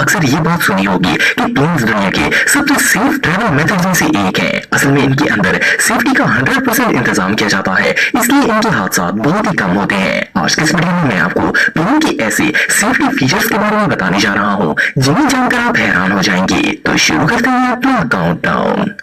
अक्सर ये बात सुनी होगी कि प्लेन्स दुनिया के सबसे सेफ ट्रैवल मेथड में से एक है। असल में इनके अंदर सेफ्टी का 100% इंतजाम किया जाता है, इसलिए इनके हादसा बहुत ही कम होते हैं। आज के इस वीडियो में मैं आपको प्लेन के ऐसे सेफ्टी फीचर्स के बारे में बताने जा रहा हूँ जिन्हें जानकर आप हैरान हो जाएंगे। तो शुरू करते हैं अपना काउंटडाउन।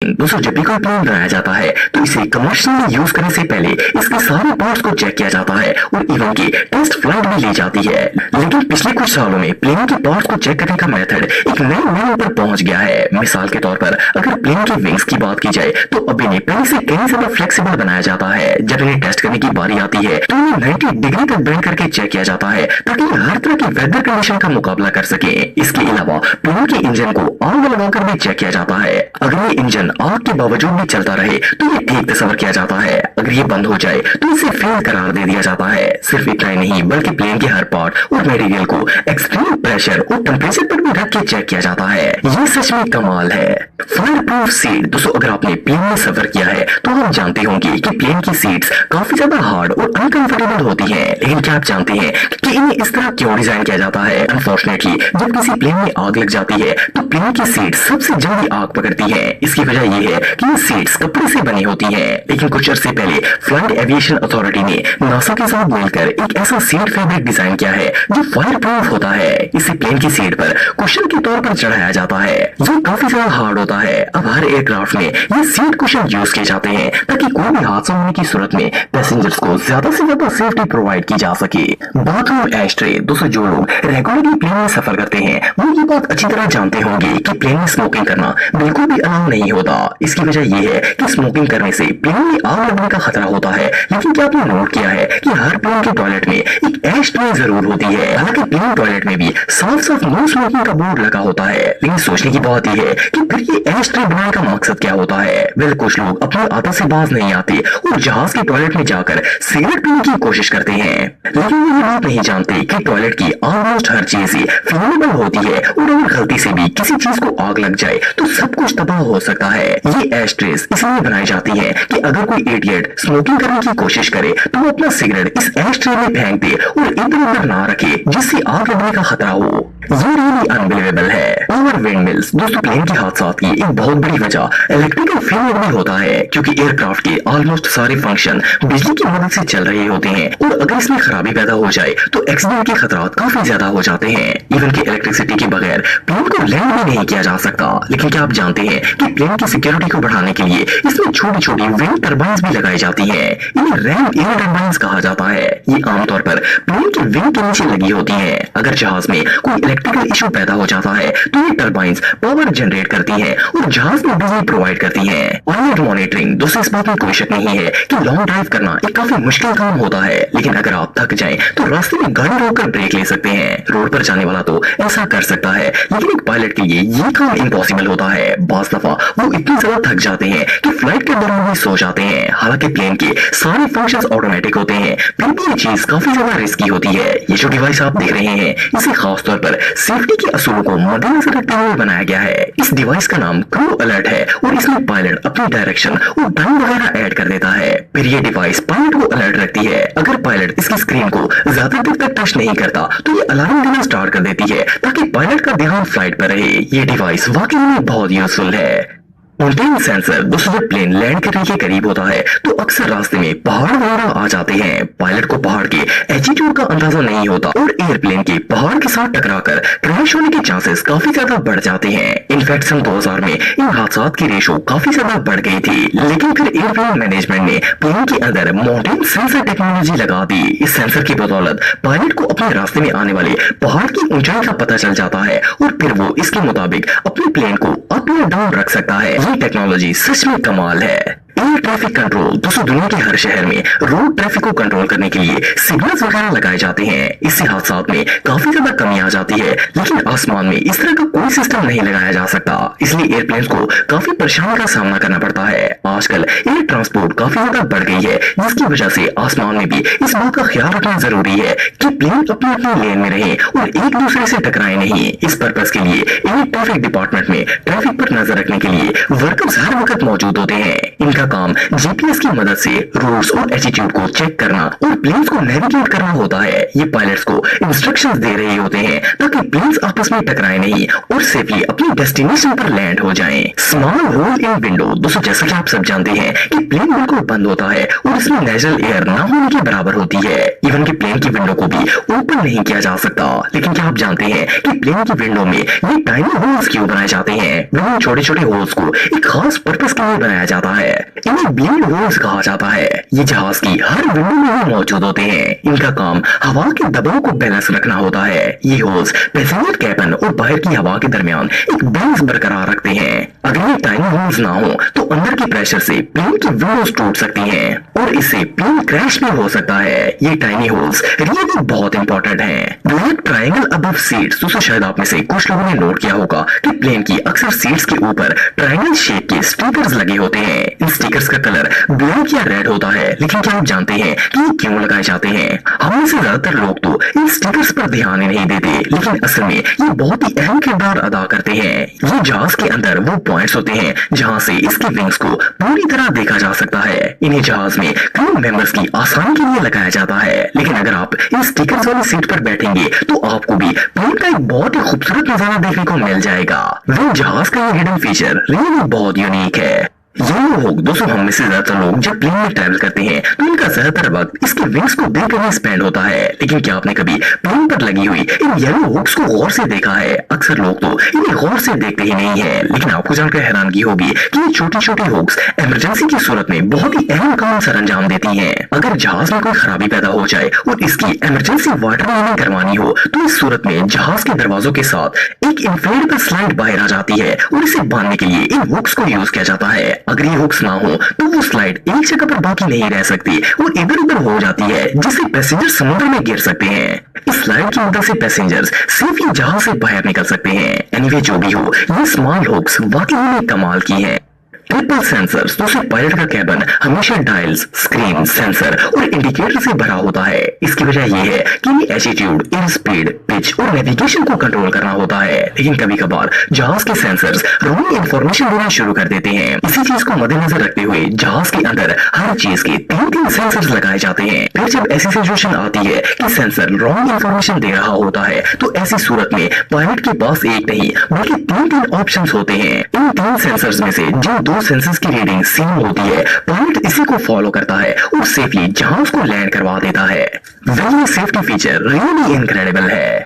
दोस्तों, जब भी कोई प्लेन बनाया जाता है तो इसे कमर्शियली यूज करने से पहले इसके सारे पार्ट्स को चेक किया जाता है और इवन की टेस्ट फ्लाइट भी ली जाती है। लेकिन पिछले कुछ सालों में प्लेन के पार्ट्स को चेक करने का मेथड एक नए लेवल पर पहुंच गया है। मिसाल के तौर पर अगर प्लेन के विंग्स की बात की जाए तो अब इन्हें पहले से कहीं ज्यादा फ्लेक्सिबल बनाया जाता है। जब इन्हें टेस्ट करने की बारी आती है तो इन्हें 90 डिग्री तक बेंड करके चेक किया जाता है ताकि हर तरह की वेदर कंडीशन का मुकाबला कर सके। इसके अलावा प्लेन के इंजन को आग लगाकर भी चेक किया जाता है। अगर ये इंजन आग के बावजूद भी चलता रहे तो ये ठीक तस्वर किया जाता है। अगर ये बंद हो जाए तो इसे फेल करार दे दिया जाता है। सिर्फ इतना ही नहीं बल्कि प्लेन के हर पार्ट और मटेरियल को एक्सट्रीम प्रेशर और टेम्परेचर पर भी रख के चेक किया जाता है। ये सच में कमाल है। Fire proof seat. दोस्तों, अगर आपने प्लेन में सफर किया है तो आप जानते होंगे कि प्लेन की सीट्स काफी ज्यादा हार्ड और अनकंफर्टेबल होती हैं। लेकिन क्या आप जानते हैं कि इन्हें इस तरह क्यों डिजाइन किया जाता है? अनफॉर्चुनेटली जब किसी प्लेन में आग लग जाती है तो प्लेन की सीट सबसे जल्दी आग पकड़ती है। इसकी वजह यह है कि ये सीट्स कपड़े से बनी होती हैं। लेकिन कुछ अर्से पहले फ्लाइट एविएशन अथॉरिटी ने नासा के साथ मिलकर एक ऐसा सीट फैब्रिक डिजाइन किया है जो फायर प्रूफ होता है। इसे प्लेन की सीट पर कुशन के तौर पर चढ़ाया जाता है जो काफी ज्यादा हार्ड होता है। अब हर एयरक्राफ्ट में ये सीट कुशन यूज किए जाते हैं ताकि कोई भी हादसा होने की सूरत में पैसेंजर्स को ज्यादा से ज्यादा सेफ्टी प्रोवाइड की जा सके। Bathroom ashtray. दोस्तों, जो लोग रेगुलरली प्लेन में सफर करते हैं वो ये बात अच्छी तरह जानते होंगे कि प्लेन में स्मोकिंग करना बिल्कुल भी अलाउ नहीं होता। इसकी वजह यह है कि स्मोकिंग करने से प्लेन में आग लगने का खतरा होता है। लेकिन क्या आपने नोट किया है कि हर प्लेन के टॉयलेट में एक एश ट्रे जरूर होती है? हालांकि प्लेन टॉयलेट में भी साफ साफ नो स्मोकिंग का बोर्ड लगा होता है। लेकिन सोचने की बात यह है कि फिर ये एश ट्रे बनाने का मकसद क्या होता है? वेल, कुछ लोग अपनी आदत से बाज नहीं आते और जहाज के टॉयलेट में जाकर सिगरेट पीने की कोशिश करते हैं। लेकिन ये बात नहीं जानते कि टॉयलेट की ऑलमोस्ट हर चीज फ्लेमेबल होती है और अगर गलती से भी किसी चीज को आग लग जाए तो सब कुछ तबाह हो सकता है। ये एश ट्रेस इसलिए बनाई जाती है कि अगर कोई इडियट स्मोकिंग करने की कोशिश करे तो वो अपना सिगरेट इस एश ट्रे में फेंक दे और इधर उधर ना रखे जिससे आग लगने का खतरा हो। ये रियली अनबिलीवेबल है। Power windmills. दोस्तों, प्लेन के हादसात की एक बहुत बड़ी वजह इलेक्ट्रिकल फेलियर भी होता है क्योंकि एयरक्राफ्ट के ऑलमोस्ट सारे फंक्शन बिजली की मदद से चल रहे होते हैं और अगर इसमें खराबी पैदा हो जाए तो एक्सीडेंट के खतरा काफी ज्यादा हो जाते हैं। इवन की इलेक्ट्रिसिटी के बगैर प्लेन को लैंड भी नहीं किया जा सकता। लेकिन क्या आप जानते हैं कि प्लेन की सिक्योरिटी को बढ़ाने के लिए इसमें छोटी छोटी विंड टर्बाइंस भी लगाई जाती हैं। इन्हें रैम एयर टर्बाइंस कहा जाता है। ये आमतौर पर प्लेन के विंग के नीचे लगी होती हैं। अगर जहाज में कोई इलेक्ट्रिकल इशू पैदा हो जाता है तो ये टर्बाइंस पावर जनरेट करती हैं और जहाज में बिजली प्रोवाइड करती हैं। Pilot monitoring. दोस्तों, इस बात में कोई शक नहीं है कि लॉन्ग ड्राइव करना एक काफी मुश्किल काम होता है। लेकिन अगर आप थक जाएं तो रास्ते में गाड़ी रोककर ब्रेक ले सकते हैं। रोड पर जाने वाला तो ऐसा कर सकता है, लेकिन एक पायलट के लिए ये काम इम्पॉसिबल होता है। बास दफा वो इतनी ज्यादा थक जाते हैं कि फ्लाइट के दौरान भी सो जाते हैं। हालांकि प्लेन के सारे फंक्शंस ऑटोमेटिक होते हैं, फिर भी ये चीज काफी ज्यादा रिस्की होती है। ये जो डिवाइस आप देख रहे हैं इसे खास तौर पर सेफ्टी के असूलों को मद्देनजर रखते हुए बनाया गया है। इस डिवाइस का नाम क्रू अलर्ट है और इसमें पायलट अपनी डायरेक्शन और टाइम वगैरह ऐड कर देता है। फिर ये डिवाइस पायलट को अलर्ट रखती है। अगर पायलट इसकी स्क्रीन को ज्यादा देर तक टच नहीं करता तो ये अलार्म देना स्टार्ट कर देती है ताकि पायलट का ध्यान फ्लाइट पर रहे। ये डिवाइस वाकई में बहुत यूजफुल है। Mountain sensor. दोस्तों, जब प्लेन लैंड करने के करीब होता है तो अक्सर रास्ते में पहाड़ वगैरह आ जाते हैं। पायलट को पहाड़ के एल्टीट्यूड का अंदाजा नहीं होता और एयरप्लेन के पहाड़ के साथ टकराकर क्रैश होने के चांसेस काफी ज्यादा बढ़ जाते हैं। इनफैक्ट सन 2000 में इन हादसात की रेशो काफी ज्यादा बढ़ गई थी। लेकिन फिर एयरप्लेन मैनेजमेंट ने प्लेन के अंदर माउंटेन सेंसर टेक्नोलॉजी लगा दी। इस सेंसर की बदौलत पायलट को अपने रास्ते में आने वाले पहाड़ की ऊंचाई का पता चल जाता है और फिर वो इसके मुताबिक अपने प्लेन को अप या डाउन रख सकता है। टेक्नोलॉजी सच में कमाल है। Air traffic control. दोस्तों, दुनिया के हर शहर में रोड ट्रैफिक को कंट्रोल करने के लिए सिग्नल्स वगैरह लगाए जाते हैं। इससे हादसात में काफी ज्यादा कमी आ जाती है। लेकिन आसमान में इस तरह का कोई सिस्टम नहीं लगाया जा सकता, इसलिए एयरप्लेन को काफी परेशानी का सामना करना पड़ता है। आजकल एयर ट्रांसपोर्ट काफी ज्यादा बढ़ गई है जिसकी वजह से आसमान में भी इस बात का ख्याल रखना जरूरी है कि प्लेन अपनी अपनी लेन में रहे और एक दूसरे से टकराए नहीं। इस पर्पज के लिए एयर ट्रैफिक डिपार्टमेंट में ट्रैफिक पर नजर रखने के लिए वर्कर्स हर वक्त मौजूद होते हैं। इनका काम जीपीएस की मदद से रूट्स और एटीट्यूड को चेक करना और प्लेन्स को नेविगेट करना होता है। ये पायलट्स को इंस्ट्रक्शंस दे रहे होते हैं ताकि प्लेन्स आपस में टकराए नहीं और सेफली अपनी डेस्टिनेशन पर लैंड हो जाएं। स्मॉल होल इन विंडो, दोस्तों जैसा कि आप सब जानते हैं कि प्लेन बिल्कुल बंद होता है और इसमें नेचुरल एयर ना होने के बराबर होती है। इवन कि प्लेन की विंडो को भी ओपन नहीं किया जा सकता। लेकिन क्या आप जानते हैं कि प्लेन की विंडो में ये टाइनी होल्स क्यों बनाए जाते हैं? विभिन्न छोटे छोटे होल्स को एक खास पर्पस के लिए बनाया जाता है। इन्हें ब्लेड होल्स कहा जाता है। ये जहाज की हर विंडो में ही मौजूद होते हैं। इनका काम हवा के दबाव को बैलेंस रखना होता है। ये होल्स पैसेंजर कैबिन और बाहर की हवा के दरमियान एक बैलेंस बरकरार रखते हैं। अगर ये टाइनी होल्स ना हो तो अंदर के प्रेशर से प्लेन की विंडोज टूट सकती हैं और इससे प्लेन क्रैश भी हो सकता है। ये टाइनी होल्स रियली बहुत इंपॉर्टेंट हैं। ब्लैक ट्रायंगल अबव सीट्स, दोस्तों शायद आप में से कुछ लोगों ने नोट किया होगा कि प्लेन की अक्सर सीट्स के ऊपर ट्रायंगल शेप के स्टिकर्स लगे होते हैं। इन स्टिकर्स का कलर ब्लैक या रेड होता है। लेकिन क्या आप जानते हैं कि ये क्यों लगाए जाते हैं? हम में से ज्यादातर लोग तो इन स्टिकर्स पर ध्यान ही नहीं देते, लेकिन असल में ये बहुत ही अहम किरदार अदा करते हैं। ये जहाज के अंदर वो पॉइंट्स होते हैं जहां से इसके विंग्स को पूरी तरह देखा जा सकता है। इन्हें जहाज में क्रू मेंबर्स की आसानी के लिए लगाया जाता है। लेकिन अगर आप इन स्टिकर्स वाली सीट पर बैठेंगे तो आपको भी प्लेन का एक बहुत ही खूबसूरत नजारा देखने को मिल जाएगा। वह जहाज का ये हिडन फीचर रियली बहुत यूनिक है। येलो होक, दोस्तों हम में से ज्यादातर लोग जब प्लेन में ट्रैवल करते हैं तो इनका ज्यादातर वक्त इसके विंग्स को देखकर में स्पेंड होता है। लेकिन क्या आपने कभी प्लेन पर लगी हुई इन येलो होक्स को गौर से देखा है? अक्सर लोग तो इन्हें गौर से देखते ही नहीं है। लेकिन आपको जानकर हैरानगी होगी कि ये छोटी छोटी होक्स इमरजेंसी की सूरत में बहुत ही अहम काम सर अंजाम देती हैं। अगर जहाज में कोई खराबी पैदा हो जाए और इसकी इमरजेंसी वाटर लाइनिंग करवानी हो तो इस सूरत में जहाज के दरवाजों के साथ एक इन्फ्लेटेबल स्लाइड बाहर आ जाती है और इसे बांधने के लिए इन हुक्स को यूज किया जाता है। अगर ये हुक्स ना हो तो वो स्लाइड एक जगह पर बाकी नहीं रह सकती और इधर उधर हो जाती है, जिससे पैसेंजर समुद्र में गिर सकते हैं। इस स्लाइड की मदद से पैसेंजर्स सेफली जहाज से बाहर निकल सकते हैं। एनीवे जो भी हो, ये स्मॉल हुक्स वाकई में कमाल की हैं। ट्रिपल सेंसर्स, दोस्तों पायलट का कैबिन हमेशा डायल्स, स्क्रीन, सेंसर और इंडिकेटर से भरा होता है। इसकी वजह यह है कि ये एटीट्यूड, एयर स्पीड, पिच और नेविगेशन को कंट्रोल करना होता है। लेकिन कभी कभार जहाज के सेंसर्स रॉन्ग इंफॉर्मेशन देना शुरू कर देते हैं। इसी चीज को मद्देनजर रखते हुए जहाज के अंदर हर चीज के तीन सेंसर्स लगाए जाते हैं। फिर जब ऐसी सिचुएशन आती है कि सेंसर रॉन्ग इंफॉर्मेशन दे रहा होता है तो ऐसी सूरत में पायलट के पास एक नहीं बल्कि तीन ऑप्शन होते हैं। इन तीन सेंसर्स में से जिन दो सेंसर्स की रीडिंग सेम होती है, पायलट इसी को फॉलो करता है और सेफली जहाज को लैंड करवा देता है। वह सेफ्टी फीचर रियली इनक्रेडिबल है।